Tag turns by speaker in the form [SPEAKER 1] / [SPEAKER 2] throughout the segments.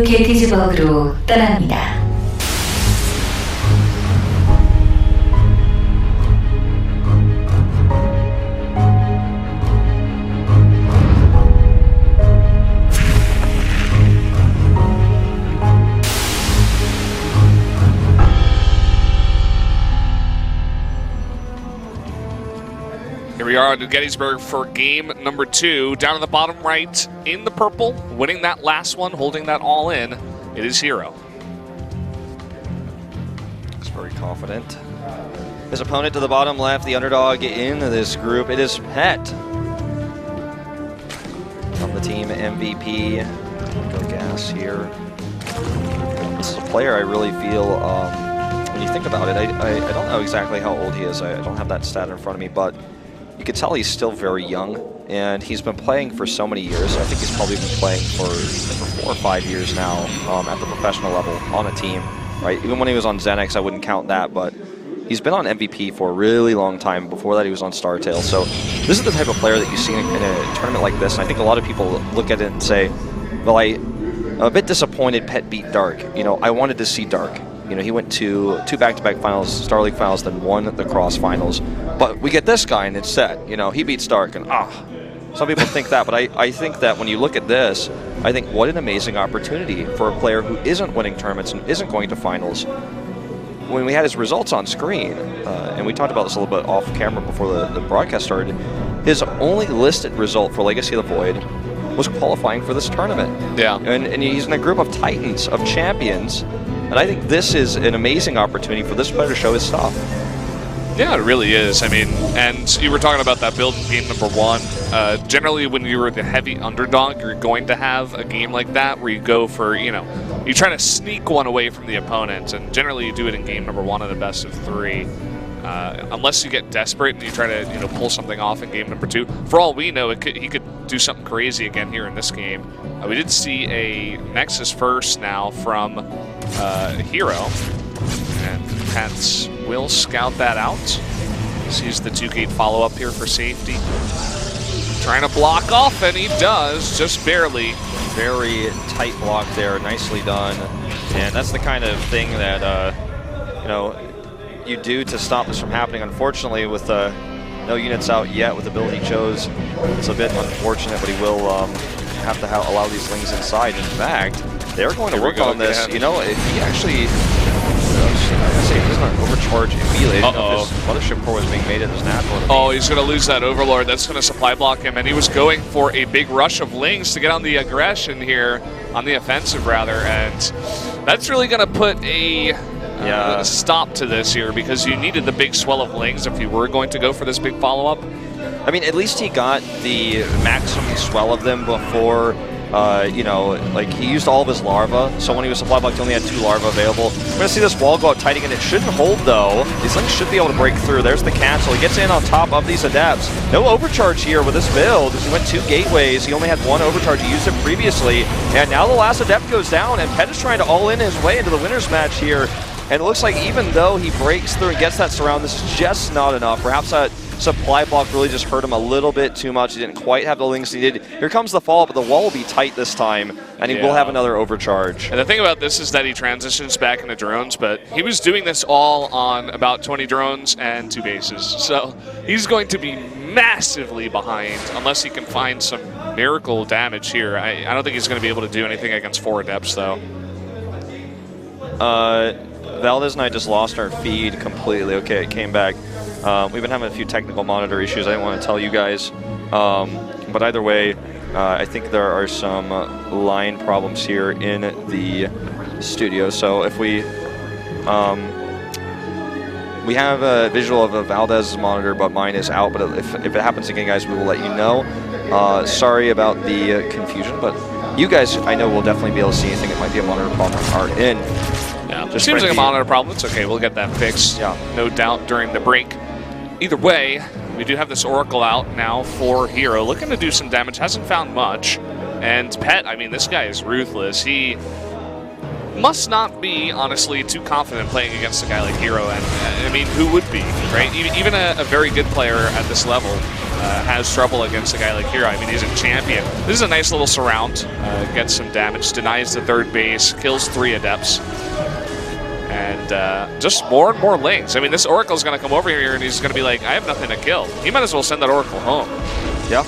[SPEAKER 1] 게티즈버그로 떠납니다.
[SPEAKER 2] Here we are at Gettysburg for game number 2. Down in the bottom right in the purple, winning that last one, holding that all in, it is herO.
[SPEAKER 3] He's very confident. His opponent to the bottom left, the underdog in this group, it is Pet. From the team MVP. Go gas here. This is a player I really feel, when you think about it, I don't know exactly how old he is. I don't have that stat in front of me, but you can tell he's still very young, and he's been playing for so many years. I think he's probably been playing for 4 or 5 years now at the professional level on a team, right? Even when he was on Xenix, I wouldn't count that, but he's been on MVP for a really long time. Before that, he was on StarTale. So this is the type of player that you see in a tournament like this, and I think a lot of people look at it and say, well, I'm a bit disappointed Pet beat Dark. You know, I wanted to see Dark. You know, he went to 2 back-to-back finals, Star League finals, then won the Cross finals. But we get this guy and it's set. You know, he beats Dark, and some people think that, but I think that when you look at this, I think what an amazing opportunity for a player who isn't winning tournaments and isn't going to finals. When we had his results on screen, and we talked about this a little bit off camera before the broadcast started, his only listed result for Legacy of the Void was qualifying for this tournament.
[SPEAKER 2] Yeah.
[SPEAKER 3] And he's in a group of titans, of champions. And I think this is an amazing opportunity for this player to show his stuff.
[SPEAKER 2] Yeah, it really is. I mean, and you were talking about that build in game number 1. Generally, when you're the heavy underdog, you're going to have a game like that where you go for, you know, you try to sneak one away from the opponent, and generally you do it in game number 1 of the best of 3. Unless you get desperate and you try to, you know, pull something off in game number 2. For all we know, he could do something crazy again here in this game. We did see a Nexus first now from herO, and Pets will scout that out. Sees the 2-gate follow-up here for safety. Trying to block off, and he does, just barely.
[SPEAKER 3] Very tight block there, nicely done. And that's the kind of thing that, you know, you do to stop this from happening. Unfortunately, with no units out yet with the build he chose, it's a bit unfortunate, but he will have to allow these lings inside. In fact, they're going to work on this. You know, if he actually, he does not overcharge immediately. I didn't know if his Mothership Core was being made at his natural.
[SPEAKER 2] Oh, he's going to lose that Overlord. That's going to supply block him, and he was going for a big rush of lings to get on the aggression here, on the offensive rather, and that's really going to put a stop to this here, because you needed the big swell of lings if you were going to go for this big follow-up.
[SPEAKER 3] I mean, at least he got the maximum swell of them before, you know, like he used all of his larva, so when he was supply blocked, he only had 2 larvae available. We're going to see this wall go out tight again. It shouldn't hold, though. These lings should be able to break through. There's the cancel. He gets in on top of these adepts. No overcharge here with this build. He went 2 gateways. He only had 1 overcharge. He used it previously, and now the last adept goes down, and Pet is trying to all-in his way into the winner's match here. And it looks like even though he breaks through and gets that surround, this is just not enough. Perhaps that supply block really just hurt him a little bit too much. He didn't quite have the lings he needed. Here comes the fall, but the wall will be tight this time, and he will have another overcharge.
[SPEAKER 2] And the thing about this is that he transitions back into drones, but he was doing this all on about 20 drones and 2 bases. So he's going to be massively behind unless he can find some miracle damage here. I don't think he's going to be able to do anything against 4 adepts, though.
[SPEAKER 3] Valdez and I just lost our feed completely. Okay, it came back. We've been having a few technical monitor issues. I didn't want to tell you guys. But either way, I think there are some line problems here in the studio. So if we have a visual of a Valdez's monitor, but mine is out. But if it happens again, guys, we will let you know. Sorry about the confusion, but you guys, I know, will definitely be able to see anything. It might be a monitor problem on our end.
[SPEAKER 2] Yeah, it seems like a monitor problem. It's okay. We'll get that fixed, no doubt, during the break. Either way, we do have this Oracle out now for herO. Looking to do some damage. Hasn't found much. And Pet, I mean, this guy is ruthless. He must not be, honestly, too confident playing against a guy like herO. And I mean, who would be, right? Even a very good player at this level has trouble against a guy like herO. I mean, he's a champion. This is a nice little surround. Gets some damage, denies the third base, kills 3 Adepts. And just more and more lanes. I mean, this Oracle's going to come over here and he's going to be like, I have nothing to kill. He might as well send that Oracle home.
[SPEAKER 3] Yeah.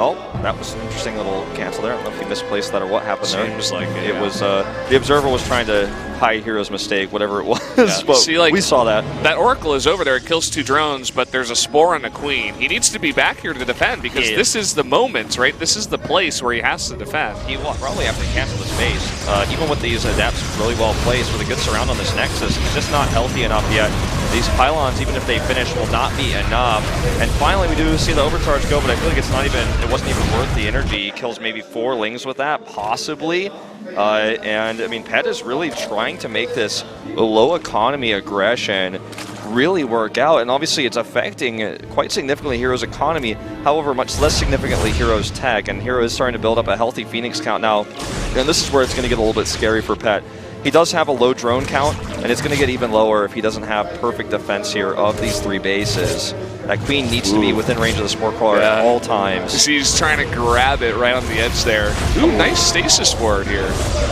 [SPEAKER 3] Oh, that was an interesting little cancel there. I don't know if he misplaced that or what happened there.
[SPEAKER 2] Seems like it.
[SPEAKER 3] It was, the Observer was trying to hide herO's mistake, whatever it was. Yeah. But see, like, we saw that.
[SPEAKER 2] That Oracle is over there. It kills 2 drones, but there's a Spore and a Queen. He needs to be back here to defend because this is the moment, right? This is the place where he has to defend.
[SPEAKER 3] He will probably have to cancel his base. Even with these Adepts really well placed with a good surround on this Nexus, it's just not healthy enough yet. These pylons, even if they finish, will not be enough. And finally, we do see the overcharge go, but I feel like it wasn't even worth the energy. He kills maybe 4 Lings with that, possibly. And I mean, Pet is really trying to make this low economy aggression really work out, and obviously it's affecting quite significantly herO's economy, however much less significantly herO's tech, and herO is starting to build up a healthy Phoenix count now, and this is where it's going to get a little bit scary for Pet. He does have a low drone count, and it's going to get even lower if he doesn't have perfect defense here of these 3 bases. That Queen needs to be within range of the Spore Crawler at all times.
[SPEAKER 2] He's trying to grab it right on the edge there. Ooh, nice stasis ward here,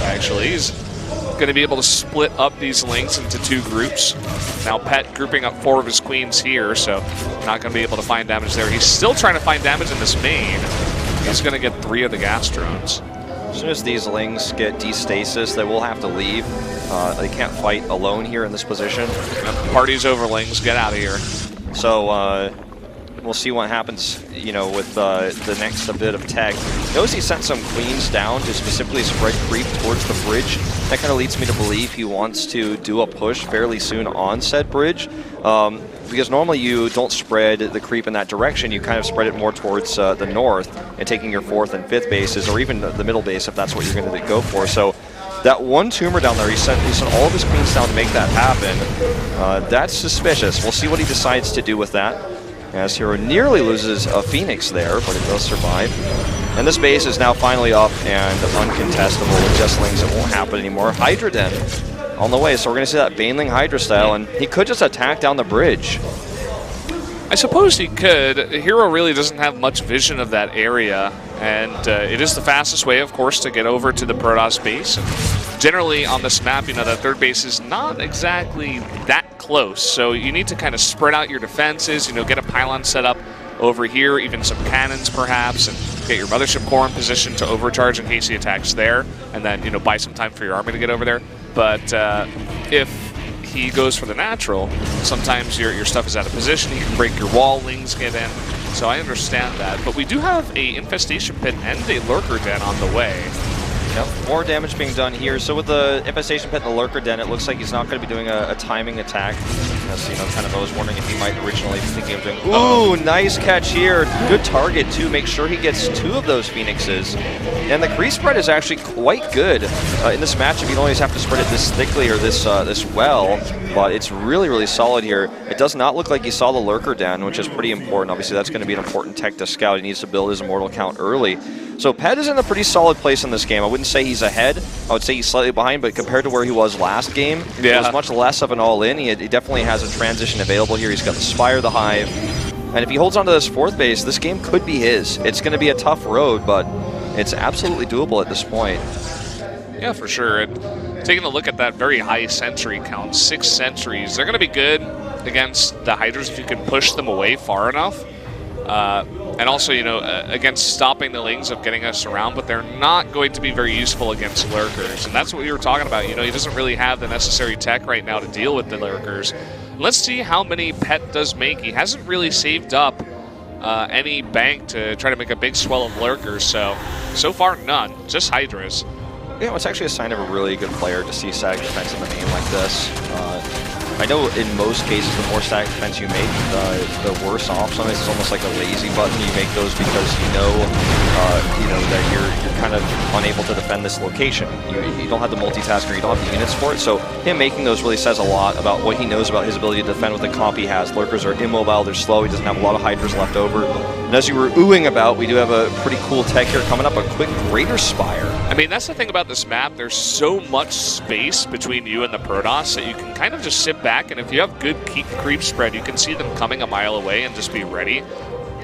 [SPEAKER 2] actually. He's going to be able to split up these links into 2 groups. Now Pet grouping up 4 of his Queens here, so not going to be able to find damage there. He's still trying to find damage in this main. He's going to get 3 of the gas drones.
[SPEAKER 3] As soon as these Lings get destasis, they will have to leave. They can't fight alone here in this position.
[SPEAKER 2] Party's over, Lings. Get out of here.
[SPEAKER 3] So we'll see what happens, you know, with the next bit of tech. Notice he sent some Queens down to specifically spread creep towards the bridge. That kind of leads me to believe he wants to do a push fairly soon on said bridge. Because normally you don't spread the creep in that direction, you kind of spread it more towards the north and taking your 4th and 5th bases, or even the middle base if that's what you're going to go for. So that one tumor down there, he sent all of his Queens down to make that happen. That's suspicious. We'll see what he decides to do with that. As herO nearly loses a Phoenix there, but it does survive. And this base is now finally up and uncontestable with just Lings. It won't happen anymore. Hydra Den on the way, so we're going to see that Baneling Hydra style, and he could just attack down the bridge.
[SPEAKER 2] I suppose he could. herO really doesn't have much vision of that area, and it is the fastest way, of course, to get over to the Protoss base. And generally, on this map, you know, that 3rd base is not exactly that close, so you need to kind of spread out your defenses, you know, get a pylon set up over here, even some cannons perhaps, and get your Mothership Core in position to overcharge in case he attacks there, and then, you know, buy some time for your army to get over there. But if he goes for the natural, sometimes your stuff is out of position, he can break your wall, Lings get in, so I understand that. But we do have a Infestation Pit and a Lurker Den on the way.
[SPEAKER 3] Yep, more damage being done here. So with the Infestation Pit and the Lurker Den, it looks like he's not going to be doing a timing attack. As, you know, kind of I was wondering if he might originally be thinking of doing... Ooh, nice catch here. Good target, too. Make sure he gets 2 of those Phoenixes. And the creep spread is actually quite good in this matchup. You don't always have to spread it this thickly or this well, but it's really, really solid here. It does not look like he saw the Lurker Den, which is pretty important. Obviously, that's going to be an important tech to scout. He needs to build his immortal count early. So Pet is in a pretty solid place in this game. I wouldn't say he's ahead. I would say he's slightly behind, but compared to where he was last game, it was much less of an all-in. He definitely has a transition available here. He's got the Spire, the Hive, and if he holds on to this 4th base, this game could be his. It's going to be a tough road, but it's absolutely doable at this point.
[SPEAKER 2] Yeah, for sure. And taking a look at that very high sentry count, 6 sentries, they're going to be good against the Hydras if you can push them away far enough. And also, you know, against stopping the Lings of getting us around, but they're not going to be very useful against Lurkers. And that's what we were talking about. You know, he doesn't really have the necessary tech right now to deal with the Lurkers. Let's see how many Pet does make. He hasn't really saved up any bank to try to make a big swell of Lurkers, so far none, just Hydras.
[SPEAKER 3] You know, it's actually a sign of a really good player to see static defense in the main like this. I know in most cases, the more static defense you make, the worse off. Sometimes it's almost like a lazy button. You make those because you know that you're kind of unable to defend this location. You don't have the multitasker, you don't have the units for it. So him making those really says a lot about what he knows about his ability to defend with the comp he has. Lurkers are immobile, they're slow, he doesn't have a lot of Hydras left over. And as you were oohing about, we do have a pretty cool tech here coming up, a quick Greater Spire.
[SPEAKER 2] I mean, that's the thing about this map. There's so much space between you and the Protoss that you can kind of just sit back, and if you have good creep spread, you can see them coming a mile away and just be ready.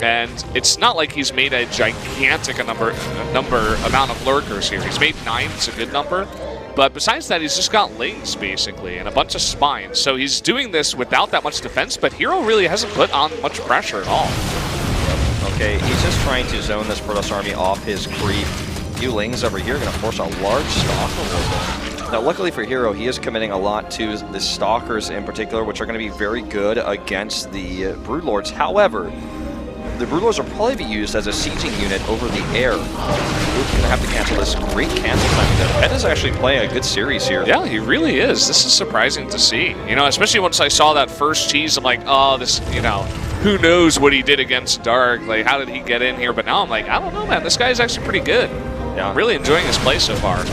[SPEAKER 2] And it's not like he's made a gigantic amount of lurkers here. He's made 9, it's a good number. But besides that, he's just got lings, basically, and a bunch of spines. So he's doing this without that much defense, but herO really hasn't put on much pressure at all.
[SPEAKER 3] Okay, he's just trying to zone this Protoss army off his creep. Few lings over here going to force a large stalker. Now, luckily for herO, he is committing a lot to the stalkers in particular, which are going to be very good against the Broodlords. However, the Broodlords will probably be used as a sieging unit over the air. Luke's going to have to cancel this. Great cancel time. Pet is actually playing a good series here.
[SPEAKER 2] Yeah, he really is. This is surprising to see. You know, especially once I saw that first cheese, I'm like, oh, this, you know, who knows what he did against Dark? Like, how did he get in here? But now I'm like, I don't know, man. This guy's actually pretty good. Yeah. I'm really enjoying his play so far.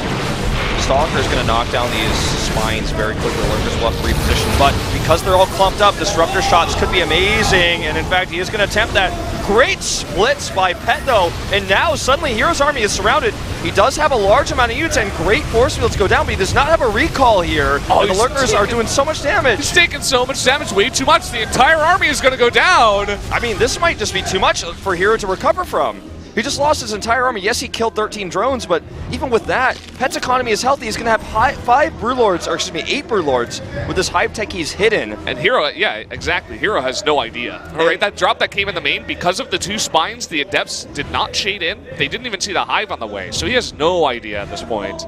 [SPEAKER 3] Stalker's going to knock down these spines very quickly. Lurkers will have to reposition, but because they're all clumped up, disruptor shots could be amazing, and in fact, he is going to attempt that. Great splits by Pet, though, and now suddenly herO's army is surrounded. He does have a large amount of units and great force fields go down, but he does not have a recall here, and the Lurkers are doing so much damage.
[SPEAKER 2] He's taking so much damage, way too much. The entire army is going to go down.
[SPEAKER 3] I mean, this might just be too much for herO to recover from. He just lost his entire army. Yes, he killed 13 drones, but even with that, Pet's economy is healthy. He's going to have 8 Broodlords with this Hive Tech he's hidden.
[SPEAKER 2] And herO, yeah, exactly. herO has no idea. All right, that drop that came in the main, because of the 2 spines, the Adepts did not shade in. They didn't even see the Hive on the way, so he has no idea at this point.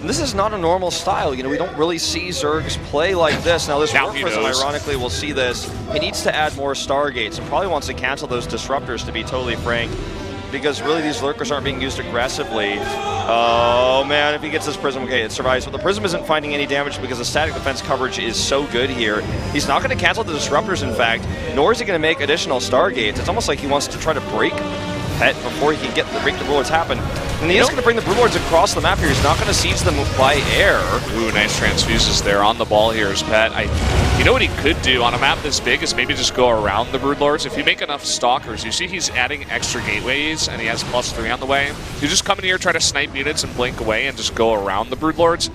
[SPEAKER 3] And this is not a normal style. You know, we don't really see Zergs play like this. Now, this War Prison, ironically, will see this. He needs to add more Stargates and probably wants to cancel those Disruptors, to be totally frank, because really these Lurkers aren't being used aggressively. Oh man, if he gets this Prism, okay, it survives. But the Prism isn't finding any damage because the static defense coverage is so good here. He's not going to cancel the Disruptors, in fact, nor is he going to make additional Stargates. It's almost like he wants to try to break Pet before he can get the Broodlords happen. And he is going to bring the Broodlords across the map here. He's not going to siege them by air.
[SPEAKER 2] Ooh, nice transfuses there on the ball here is Pet. You know what he could do on a map this big is maybe just go around the Broodlords. If you make enough Stalkers, you see he's adding extra gateways and he has +3 on the way. You just come in here, try to snipe units and blink away and just go around the Broodlords.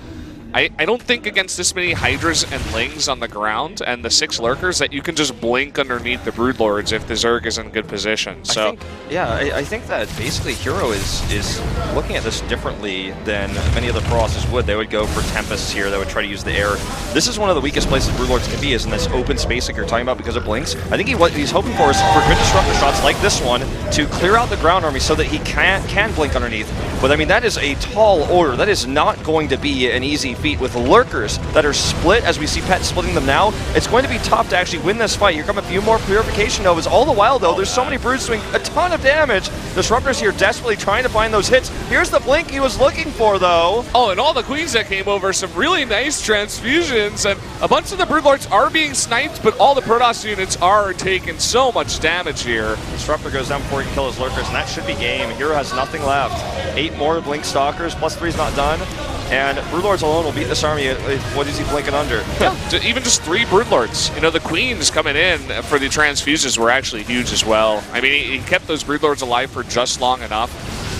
[SPEAKER 2] I don't think against this many Hydras and Lings on the ground and the 6 Lurkers that you can just blink underneath the Broodlords if the Zerg is in good position. So
[SPEAKER 3] I think that basically herO is looking at this differently than many other Processes would. They would go for Tempests here. They would try to use the air. This is one of the weakest places Broodlords can be, is in this open space like you're talking about because it blinks. I think what he's hoping for is for good disruptor shots like this one to clear out the ground army so that he can blink underneath. But I mean, that is a tall order. That is not going to be an easy feat with Lurkers that are split, as we see Pet splitting them now. It's going to be tough to actually win this fight. Here come a few more Purification Novas. All the while, though, there's so many Broods doing a ton of damage. Disruptors here desperately trying to find those hits. Here's the blink he was looking for, though.
[SPEAKER 2] Oh, and all the Queens that came over, some really nice transfusions, and a bunch of the Broodlords are being sniped, but all the Protoss units are taking so much damage here.
[SPEAKER 3] Disruptor goes down before he can kill his Lurkers, and that should be game. herO has nothing left. 8 more Blink Stalkers, +3's not done. And Broodlords alone will beat this army. What is he blinking under?
[SPEAKER 2] Yeah, even just 3 Broodlords. You know, the Queens coming in for the transfuses were actually huge as well. I mean, he kept those Broodlords alive for just long enough.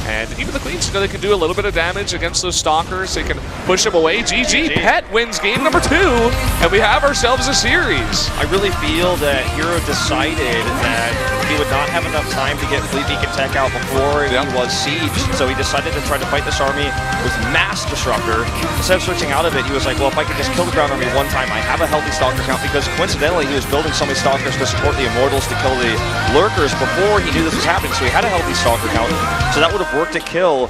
[SPEAKER 2] And even the Queens, you know, they can do a little bit of damage against those Stalkers. They can push them away. GG. Pet wins game number 2, and we have ourselves a series.
[SPEAKER 3] I really feel that herO decided that he would not have enough time to get Fleet Beacon Tech out before he was sieged, so he decided to try to fight this army with Mass Disruptor. Instead of switching out of it, he was like, well, if I could just kill the ground army one time, I have a healthy Stalker count, because coincidentally, he was building so many Stalkers to support the Immortals to kill the Lurkers before he knew this was happening, so he had a healthy Stalker count, so that would have worked to kill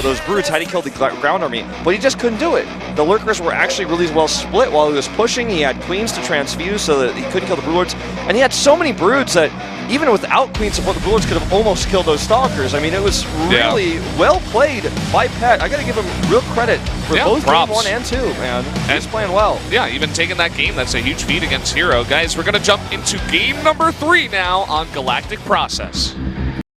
[SPEAKER 3] those Broods had he killed the ground army, but he just couldn't do it. The Lurkers were actually really well split while he was pushing. He had Queens to transfuse so that he couldn't kill the Broodlords, and he had so many Broods that even without Queen support, the Broodlords could have almost killed those Stalkers. I mean, it was really well played by Pet. I got to give him real credit for both game 1 and 2, man. He's playing well.
[SPEAKER 2] Yeah, even taking that game, that's a huge feat against herO. Guys, we're going to jump into game number 3 now on Galactic Process.